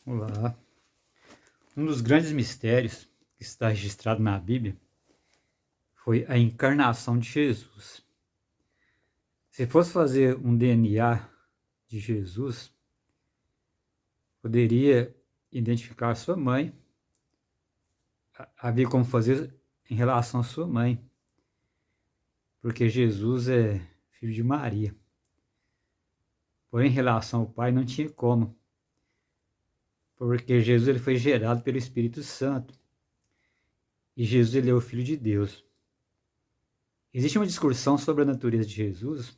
Olá. Um dos grandes mistérios que está registrado na Bíblia foi a encarnação de Jesus. Se fosse fazer um DNA de Jesus, poderia identificar a sua mãe, havia como fazer em relação à sua mãe, porque Jesus é filho de Maria. Porém, em relação ao pai, não tinha como, porque Jesus ele foi gerado pelo Espírito Santo e Jesus ele é o Filho de Deus. Existe uma discussão sobre a natureza de Jesus,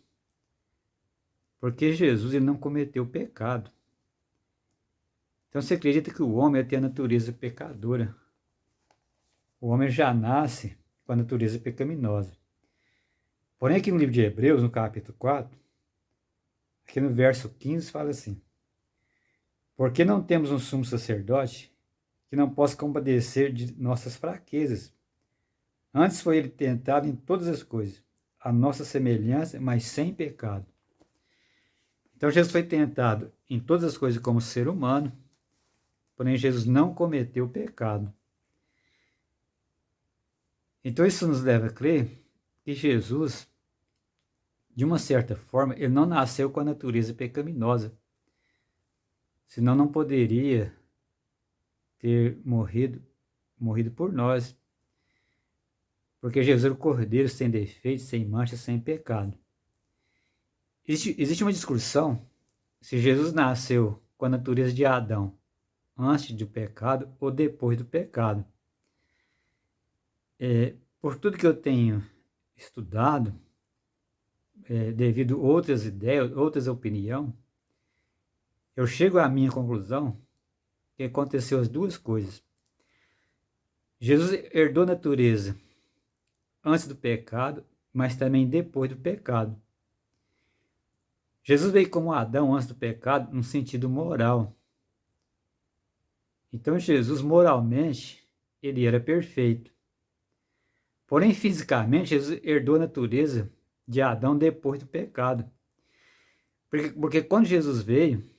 porque Jesus ele não cometeu pecado. Então você acredita que o homem tem a natureza pecadora. O homem já nasce com a natureza pecaminosa. Porém, aqui no livro de Hebreus, no capítulo 4, aqui no verso 15, fala assim: porque não temos um sumo sacerdote que não possa compadecer de nossas fraquezas. Antes foi ele tentado em todas as coisas, a nossa semelhança, mas sem pecado. Então Jesus foi tentado em todas as coisas como ser humano, porém Jesus não cometeu pecado. Então isso nos leva a crer que Jesus, de uma certa forma, ele não nasceu com a natureza pecaminosa, senão não poderia ter morrido por nós, porque Jesus era o Cordeiro sem defeito, sem mancha, sem pecado. Existe uma discussão se Jesus nasceu com a natureza de Adão antes do pecado ou depois do pecado. Por tudo que eu tenho estudado, devido a outras ideias, outras opiniões, eu chego à minha conclusão que aconteceu as duas coisas. Jesus herdou a natureza antes do pecado, mas também depois do pecado. Jesus veio como Adão antes do pecado, no sentido moral. Então Jesus, moralmente, ele era perfeito. Porém, fisicamente, Jesus herdou a natureza de Adão depois do pecado. Porque quando Jesus veio,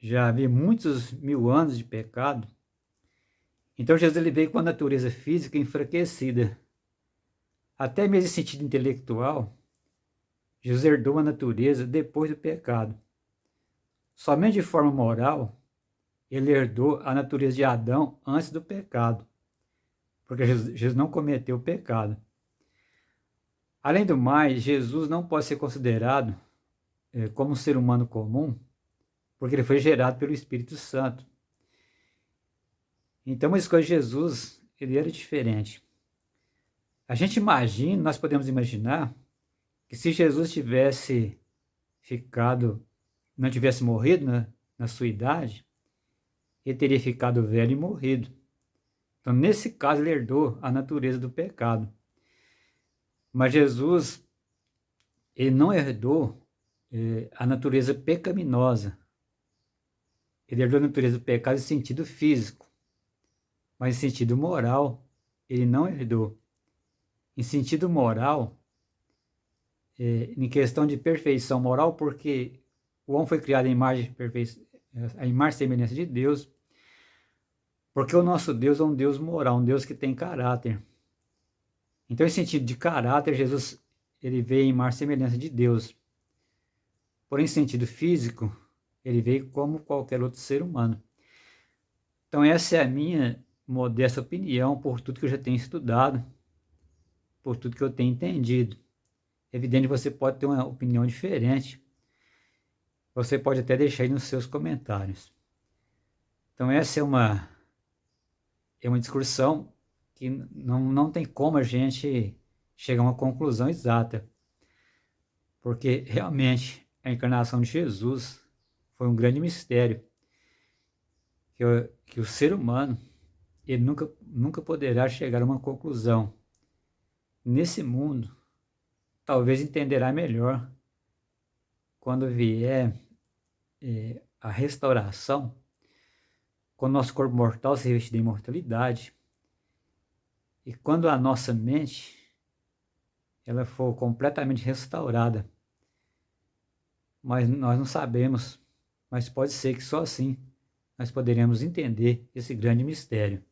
já havia muitos mil anos de pecado. Então Jesus ele veio com a natureza física enfraquecida. Até mesmo em sentido intelectual, Jesus herdou a natureza depois do pecado. Somente de forma moral, ele herdou a natureza de Adão antes do pecado, porque Jesus não cometeu pecado. Além do mais, Jesus não pode ser considerado como um ser humano comum, porque ele foi gerado pelo Espírito Santo. Então, as coisas de Jesus, ele era diferente. A gente imagina, nós podemos imaginar, que se Jesus tivesse não tivesse morrido na sua idade, ele teria ficado velho e morrido. Então, nesse caso, ele herdou a natureza do pecado. Mas Jesus, ele não herdou a natureza pecaminosa. Ele herdou a natureza do pecado em sentido físico, mas em sentido moral, ele não herdou. Em sentido moral, em questão de perfeição moral, porque o homem foi criado em imagem e semelhança de Deus, porque o nosso Deus é um Deus moral, um Deus que tem caráter. Então, em sentido de caráter, Jesus ele veio em imagem e semelhança de Deus. Porém, em sentido físico, ele veio como qualquer outro ser humano. Então, essa é a minha modesta opinião por tudo que eu já tenho estudado, por tudo que eu tenho entendido. Evidente, você pode ter uma opinião diferente. Você pode até deixar aí nos seus comentários. Então, essa é uma discussão que não tem como a gente chegar a uma conclusão exata. Porque, realmente, a encarnação de Jesus foi um grande mistério. Que o ser humano ele nunca poderá chegar a uma conclusão. Nesse mundo, talvez entenderá melhor quando vier a restauração, quando nosso corpo mortal se revestir de imortalidade, e quando a nossa mente ela for completamente restaurada. Mas nós não sabemos, mas pode ser que só assim nós poderemos entender esse grande mistério.